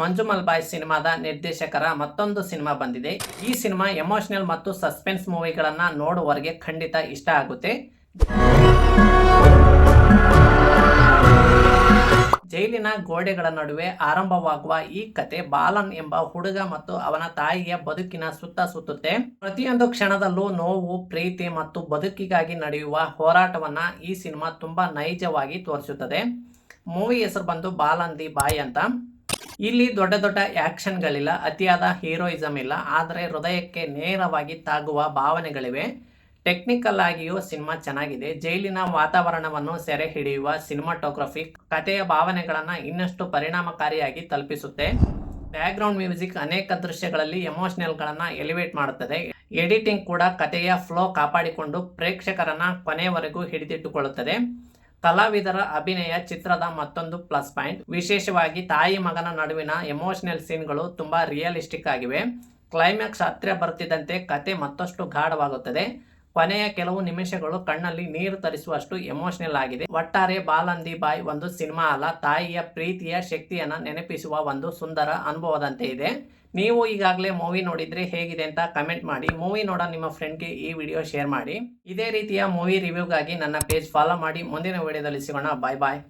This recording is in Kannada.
ಮಂಜುಮಲ್ ಬಾಯ್ ಸಿನಿಮಾದ ನಿರ್ದೇಶಕರ ಮತ್ತೊಂದು ಸಿನಿಮಾ ಬಂದಿದೆ. ಈ ಸಿನಿಮಾ ಎಮೋಷನಲ್ ಮತ್ತು ಸಸ್ಪೆನ್ಸ್ ಮೂವಿಗಳನ್ನ ನೋಡುವವರಿಗೆ ಖಂಡಿತ ಇಷ್ಟ ಆಗುತ್ತೆ. ಜೈಲಿನ ಗೋಡೆಗಳ ನಡುವೆ ಆರಂಭವಾಗುವ ಈ ಕತೆ ಬಾಲನ್ ಎಂಬ ಹುಡುಗ ಮತ್ತು ಅವನ ತಾಯಿಯ ಬದುಕಿನ ಸುತ್ತ ಸುತ್ತುತ್ತೆ. ಪ್ರತಿಯೊಂದು ಕ್ಷಣದಲ್ಲೂ ನೋವು, ಪ್ರೀತಿ ಮತ್ತು ಬದುಕಿಗಾಗಿ ನಡೆಯುವ ಹೋರಾಟವನ್ನ ಈ ಸಿನಿಮಾ ತುಂಬಾ ನೈಜವಾಗಿ ತೋರಿಸುತ್ತದೆ. ಮೂವಿ ಹೆಸರು ಬಂದು ಬಾಲನ್ ದಿ ಬಾಯ್ ಅಂತ. ಇಲ್ಲಿ ದೊಡ್ಡ ದೊಡ್ಡ ಆಕ್ಷನ್ಗಳಿಲ್ಲ, ಅತಿಯಾದ ಹೀರೋಯಿಸಮ್ ಇಲ್ಲ, ಆದರೆ ಹೃದಯಕ್ಕೆ ನೇರವಾಗಿ ತಾಗುವ ಭಾವನೆಗಳಿವೆ. ಟೆಕ್ನಿಕಲ್ ಆಗಿಯೂ ಸಿನಿಮಾ ಚೆನ್ನಾಗಿದೆ. ಜೈಲಿನ ವಾತಾವರಣವನ್ನು ಸೆರೆ ಹಿಡಿಯುವ ಸಿನಿಮಾಟೋಗ್ರಫಿ ಕಥೆಯ ಭಾವನೆಗಳನ್ನು ಇನ್ನಷ್ಟು ಪರಿಣಾಮಕಾರಿಯಾಗಿ ತಲುಪಿಸುತ್ತೆ. ಬ್ಯಾಕ್ಗ್ರೌಂಡ್ ಮ್ಯೂಸಿಕ್ ಅನೇಕ ದೃಶ್ಯಗಳಲ್ಲಿ ಎಮೋಷನಲ್ಗಳನ್ನು ಎಲಿವೇಟ್ ಮಾಡುತ್ತದೆ. ಎಡಿಟಿಂಗ್ ಕೂಡ ಕಥೆಯ ಫ್ಲೋ ಕಾಪಾಡಿಕೊಂಡು ಪ್ರೇಕ್ಷಕರನ್ನ ಕೊನೆಯವರೆಗೂ ಹಿಡಿದಿಟ್ಟುಕೊಳ್ಳುತ್ತದೆ. ಕಲಾವಿದರ ಅಭಿನಯ ಚಿತ್ರದ ಮತ್ತೊಂದು ಪ್ಲಸ್ ಪಾಯಿಂಟ್. ವಿಶೇಷವಾಗಿ ತಾಯಿ ಮಗನ ನಡುವಿನ ಎಮೋಷನಲ್ ಸೀನ್ಗಳು ತುಂಬಾ ರಿಯಲಿಸ್ಟಿಕ್ ಆಗಿವೆ. ಕ್ಲೈಮ್ಯಾಕ್ಸ್ ಹತ್ತಿರ ಬರ್ತಿದ್ದಂತೆ ಕತೆ ಮತ್ತಷ್ಟು ಗಾಢವಾಗುತ್ತದೆ. ಕೊನೆಯ ಕೆಲವು ನಿಮಿಷಗಳು ಕಣ್ಣಲ್ಲಿ ನೀರು ತರಿಸುವಷ್ಟು ಎಮೋಷನಲ್ ಆಗಿದೆ. ಒಟ್ಟಾರೆ ಬಾಲನ್ ದಿ ಬಾಯ್ ಒಂದು ಸಿನಿಮಾ ಅಲ್ಲ, ತಾಯಿಯ ಪ್ರೀತಿಯ ಶಕ್ತಿಯನ್ನ ನೆನಪಿಸುವ ಒಂದು ಸುಂದರ ಅನುಭವದಂತೆ ಇದೆ. ನೀವು ಈಗಾಗಲೇ ಮೂವಿ ನೋಡಿದ್ರೆ ಹೇಗಿದೆ ಅಂತ ಕಮೆಂಟ್ ಮಾಡಿ. ಮೂವಿ ನೋಡೋ ನಿಮ್ಮ ಫ್ರೆಂಡ್ಗೆ ಈ ವಿಡಿಯೋ ಶೇರ್ ಮಾಡಿ. ಇದೇ ರೀತಿಯ ಮೂವಿ ರಿವ್ಯೂಗಾಗಿ ನನ್ನ ಪೇಜ್ ಫಾಲೋ ಮಾಡಿ. ಮುಂದಿನ ವಿಡಿಯೋದಲ್ಲಿ ಸಿಗೋಣ. ಬಾಯ್ ಬಾಯ್.